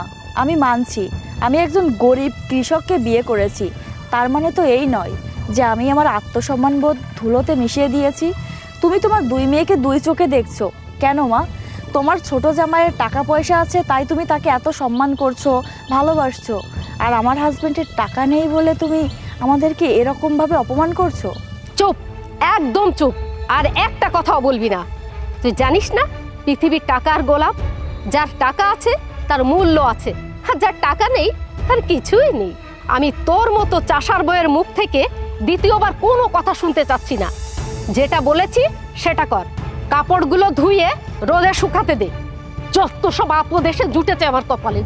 আমি মানছি আমি একজন গরিব কৃষককে বিয়ে করেছি, তার মানে তো এই নয় যে আমি আমার আত্মসম্মানবোধ ধুলোতে মিশিয়ে দিয়েছি। তুমি তোমার 2 মেয়েকে 2 চোখে দেখছো কেন মা? তোমার ছোট জামাইয়ের টাকা পয়সা আছে তাই তুমি তাকে এত সম্মান করছো, ভালোবাসছো, আর আমার হাজবেন্ডের টাকা নেই বলে তুমি আমাদেরকে এরকমভাবে অপমান করছো। চুপ, একদম চুপ, আর একটা কথাও বলবি না। তুই জানিস না পৃথিবীর টাকার গোলাপ? যার টাকা আছে তার মূল্য আছে, আর যার টাকা নেই তার কিছুই নেই। আমি তোর মতো চাষার বইয়ের মুখ থেকে দ্বিতীয়বার কোনো কথা শুনতে চাচ্ছি না। যেটা বলেছি সেটা কর, কাপড়গুলো ধুয়ে রোদে শুকাতে দে। যত সব আপদ এসে জুটেছে আমার কপালে।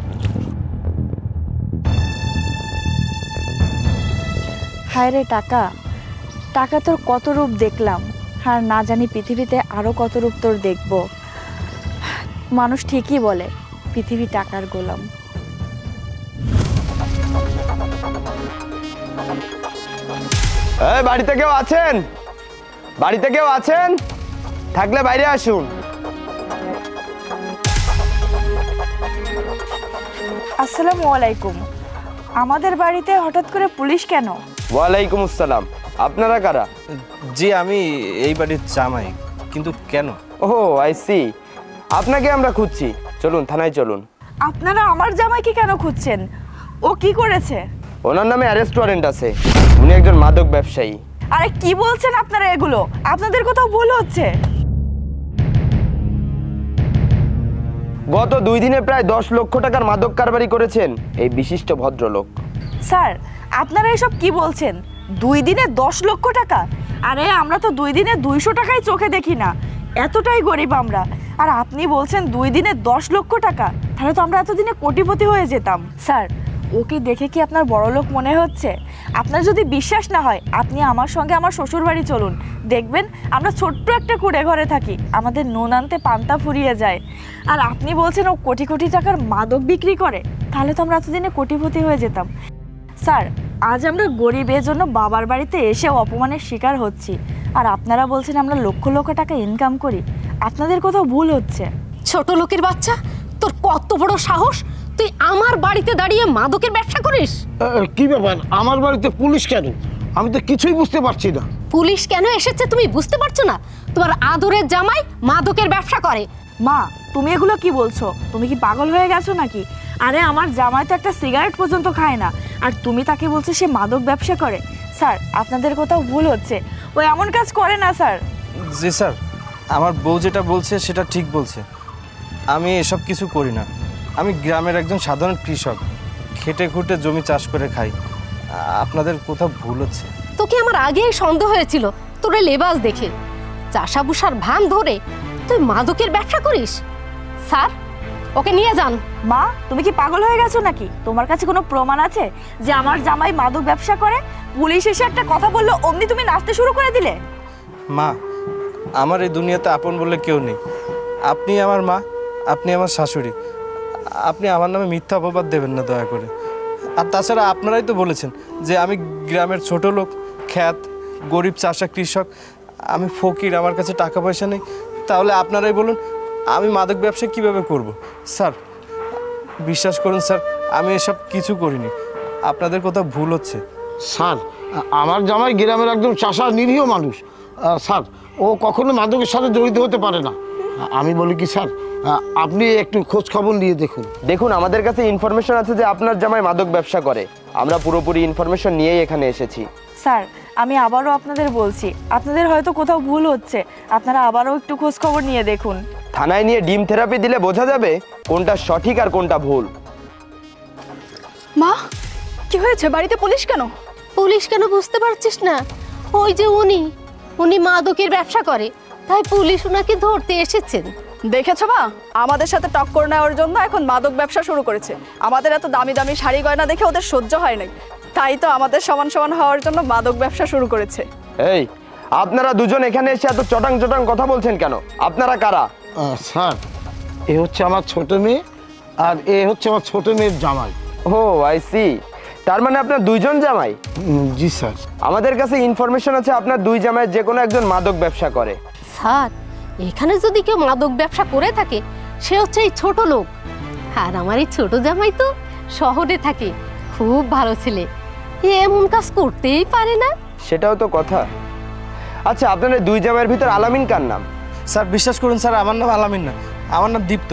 হায় রে টাকা, টাকা তোর কত রূপ দেখলাম, আর না জানি পৃথিবীতে আরো কত রূপ তোর দেখবো। মানুষ ঠিকই বলে পৃথিবী টাকার গোলাম। এই বাড়িতে কেউ আছেন? বাড়িতে কেউ আছেন? থাকলে বাইরে আসুন। আসসালামু আলাইকুম। আমাদের বাড়িতে হঠাৎ করে পুলিশ কেন? ওয়ালাইকুম আসসালাম। আপনারা কারা? জি, আমি এই বাড়ির জামাই। কিন্তু কেন? ও আই সি, আপনাকে আমরা খুঁজছি। চলুন থানায় চলুন। আপনারা আমার জামাইকে কেন খুঁজছেন? ও কি করেছে? ওনার নামে অ্যারেস্ট ওয়ারেন্ট আছে, উনি একজন মাদক ব্যবসায়ী। আরে কি বলছেন আপনারা এগুলো? আপনাদের কোথাও ভুল হচ্ছে। গত 2 দিনে প্রায় 10 লক্ষ টাকার মাদক কারবারি করেছেন এই বিশিষ্ট ভদ্রলোক। স্যার আপনারা এসব কি বলছেন? 2 দিনে 10 লক্ষ টাকা? আরে আমরা তো 2 দিনে 200 টাকাই চোখে দেখি না, এতটাই গরিব আমরা। আর আপনি বলছেন 2 দিনে 10 লক্ষ টাকা? তাহলে তো আমরা এতদিনে কোটিপতি হয়ে যেতাম। স্যার ওকে দেখে কি আপনার বড়লোক মনে হচ্ছে? আপনার যদি বিশ্বাস না হয় আপনি আমার সঙ্গে আমার শ্বশুরবাড়ি চলুন, দেখবেন আমরা ছোট্ট একটা কুড়ে ঘরে থাকি, আমাদের নুন আনতে পান্তা ফুরিয়ে যায়। আর আপনি বলছেন ও কোটি কোটি টাকার মাদক বিক্রি করে? তাহলে তো আমরা এতদিনে কোটিপতি হয়ে যেতাম। স্যার আজ আমরা গরিবের জন্য বাবার বাড়িতে এসে অপমানের শিকার হচ্ছি, আর আপনারা বলছেন আমরা লক্ষ লক্ষ টাকা ইনকাম করি। আপনাদের কোথাও ভুল হচ্ছে। ছোট লোকের বাচ্চা, তোর কত বড় সাহস! তুই আমার বাড়িতে দাঁড়িয়ে মাদকের ব্যবসা করিস? কি ব্যাপার, আমার বাড়িতে পুলিশ কেন? আমি তো কিছুই বুঝতে পারছি না। পুলিশ কেন এসেছে তুমি বুঝতে পারছো না? তোমার আদরের জামাই মাদকের ব্যবসা করে। মা তুমি এগুলো কি বলছো? তুমি কি পাগল হয়ে গেছো নাকি? আরে আমার জামাই তো একটা সিগারেট পর্যন্ত খায় না, আর তুমি তাকে বলছো সে মাদক ব্যবসা করে? স্যার আপনাদের কোথাও ভুল হচ্ছে, ও এমন কাজ করে না স্যার। জি স্যার, আমার বউ যেটা বলছে সেটা ঠিক বলছে। আমি এসব কিছু করি না। আমি গ্রামের একজন সাধারণ কৃষক, খেটে খুঁটে জমি চাষ করে খাই। আপনাদের কোথাও ভুল হচ্ছে। তোকে আমার আগেই সন্দেহ হয়েছিল তোরে লেবাস দেখে। চাষাবুষার ভান ধরে তুই মাদকের ব্যবসা করিস? স্যার ওকে নিয়ে যান। মা তুমি কি পাগল হয়ে গেছো নাকি? তোমার কাছে কোনো প্রমাণ আছে যে আমার জামাই মাদক ব্যবসা করে? পুলিশ এসে একটা কথা বললো অমনি তুমি নাচতে শুরু করে দিলে। মা, আমার এই দুনিয়াতে আপন বলে কেউ নেই। আপনি আমার মা, আপনি আমার শাশুড়ি। আপনি আমার নামে মিথ্যা অপবাদ দেবেন না দয়া করে। আর তাছাড়া আপনারাই তো বলেছেন যে আমি গ্রামের ছোট লোক, খ্যাত, গরিব চাষা কৃষক, আমি ফকির, আমার কাছে টাকা পয়সা নেই। তাহলে আপনারাই বলুন আমি মাদক ব্যবসা কিভাবে করব? স্যার বিশ্বাস করুন স্যার, আমি এসব কিছু করিনি। আপনাদের কোথাও ভুল হচ্ছে। স্যার আমার জামাই গ্রামের একদম চাষা নিরীহ মানুষ। স্যার ও কখনো মাদকের সাথে জড়িত হতে পারে না। আমি বলি কি স্যার, আপনি একটু খোঁজ খবর নিয়ে দেখুন। দেখুন আমাদের কাছে ইনফরমেশন আছে যে আপনার জামাই মাদক ব্যবসা করে। আমরা পুরোপুরি ইনফরমেশন নিয়েই এখানে এসেছি। স্যার আমি আবারও আপনাদের বলছি, আপনাদের হয়তো কোথাও ভুল হচ্ছে, আপনারা আবারও একটু খোঁজ খবর নিয়ে দেখুন। থানায় নিয়ে ডিম থেরাপি দিলে বোঝা যাবে কোনটা সঠিক আর কোনটা ভুল। মা কি হয়েছে? বাড়িতে পুলিশ কেন? পুলিশ কেন বুঝতে পারছিস না? ওই যে উনি মাদকের ব্যবসা করে, তাই পুলিশ ওনাকে ধরতে এসেছেন। দেখেছো মা, আমাদের সাথে টক্কর নেওয়ার জন্য এখন মাদক ব্যবসা শুরু করেছে। আমাদের এত দামি দামি শাড়ি গয়না দেখে ওদের সহ্য হয় নাই, তাই তো আমাদের সমান সমান হওয়ার জন্য মাদক ব্যবসা শুরু করেছে। এই আপনারা দুজন এখানে এসে এত চটাং চটাং কথা বলছেন কেন? আপনারা কারা? স্যার এ হচ্ছে আমার ছোট মেয়ে, আর এ হচ্ছে আমার ছোট মেয়ের জামাই। ও আই সি, তার মানে আপনার দুইজন জামাই? জি স্যার। আমাদের কাছে ইনফরমেশন আছে আপনার দুই জামাই যে কোনো একজন মাদক ব্যবসা করে। স্যার এখানে যদি কেউ মাদক ব্যবসা করে থাকে সে হচ্ছে এই ছোট লোক। আর আমার এই ছোট জামাই তো শহরে থাকে, খুব ভালো ছেলে, এমন কাজ করতেই পারে না। সেটাও তো কথা। আচ্ছা আপনার দুই জামাইয়ের ভিতর আলামিন কার নাম? স্যার বিশ্বাস করুন স্যার, আমার নাম আলামিন না, আমার নাম দীপ্ত।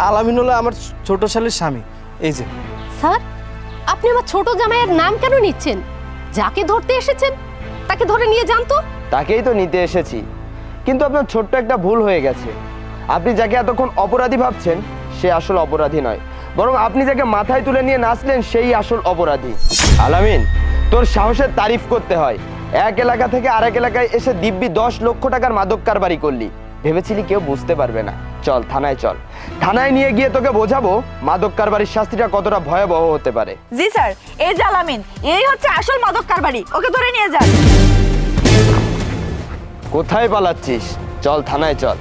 আলামিন হলো আমার ছোট শালীর স্বামী। এই যে স্যার আপনি আমার ছোট জামাইয়ের নাম কেন নিচ্ছেন? যাকে ধরতে এসেছেন তাকে ধরে নিয়ে যান তো। তাকেই তো নিতে এসেছি, কিন্তু আপনার ছোট্ট একটা ভুল হয়ে গেছে। আপনি যাকে এতক্ষণ অপরাধী ভাবছেন সে আসল অপরাধী নয়, বরং আপনি যাকে মাথায় তুলে নিয়ে নাচলেন সেই আসল অপরাধী। আলামিন তোর সাহসের তারিফ করতে হয়। এক এলাকা থেকে আরেক এলাকায় এসে দিব্যি 10 লক্ষ টাকার মাদক কারবারি করলি, ভেবেছিলি কেউ বুঝতে পারবে না। চল থানায় চল, থানায় নিয়ে গিয়ে তোকে বোঝাবো মাদক কারবারির শাস্তিটা কতটা ভয়াবহ হতে পারে। জি স্যার, এই যে আলামিন, এই হচ্ছে আসল মাদক কারবারি, ওকে ধরে নিয়ে যান। কোথায় পালাচ্ছিস? চল থানায় চল,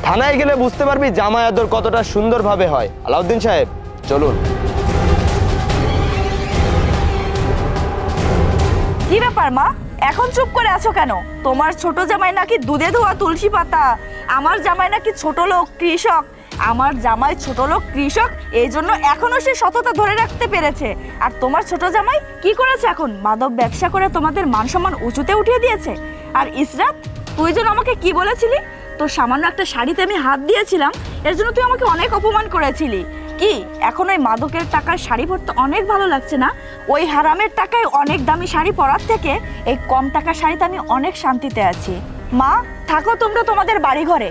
থানায় গেলে বুঝতে পারবি জামাই আদর কতটা সুন্দরভাবে হয়। আলাউদ্দিন সাহেব চলুন। কি ব্যাপার মা, এখন চুপ করে আছো কেন? তোমার ছোট জামাই নাকি দুধে ধোয়া তুলসী পাতা, আমার জামাই নাকি ছোট লোক কৃষক। আমার জামাই ছোট লোক কৃষক, এই জন্য এখনো সে সততা ধরে রাখতে পেরেছে। আর তোমার ছোট জামাই কি করেছে? এখন মাদক ব্যবসা করে তোমাদের মান সম্মান উঁচুতে উঠিয়ে দিয়েছে। আর ইসরাত, তুই যেন আমাকে কি বলেছিলি? তোর সামান্য একটা শাড়িতে আমি হাত দিয়েছিলাম, এর জন্য তুই আমাকে অনেক অপমান করেছিলি। কি এখন ওই মাদকের টাকায় শাড়ি পরতে অনেক ভালো লাগছে না? ওই হারামের টাকায় অনেক দামি শাড়ি পরার থেকে এই কম টাকা শাড়িতে আমি অনেক শান্তিতে আছি। মা থাকো তোমরা তোমাদের বাড়ি ঘরে,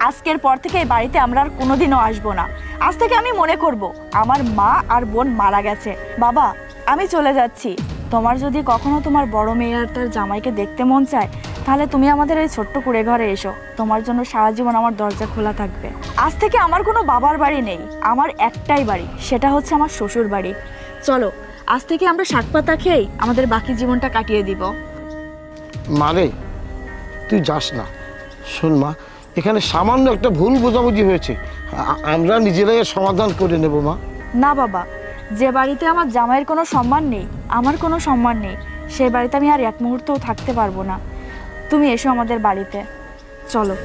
আজকের পর থেকে এই বাড়িতে আমরা আর কোনোদিনও আসবো না। আজ থেকে আমি মনে করব আমার মা আর বোন মারা গেছে। বাবা আমি চলে যাচ্ছি, তোমার যদি কখনো তোমার বড় মেয়ে আর তার জামাইকে দেখতে মন চায় তাহলে তুমি আমাদের এই ছোট্ট কুড়ে ঘরে এসো, তোমার জন্য সারা জীবন আমার দরজা খোলা থাকবে। আজ থেকে আমার কোনো বাবার বাড়ি নেই, আমার একটাই বাড়ি, সেটা হচ্ছে আমার শ্বশুর বাড়ি। চলো আজ থেকে আমরা শাক পাতা খেয়েই আমাদের বাকি জীবনটা কাটিয়ে দিব। মারে তুই যাস না। শোন মা, এখানে সামান্য একটা ভুল বোঝাবুঝি হয়েছে, আমরা নিজেরাই সমাধান করে নেব মা। না বাবা, যে বাড়িতে আমার জামাইয়ের কোনো সম্মান নেই, আমার কোনো সম্মান নেই, সেই বাড়িতে আমি আর এক মুহূর্তও থাকতে পারবো না। তুমি এসো আমাদের বাড়িতে, চলো।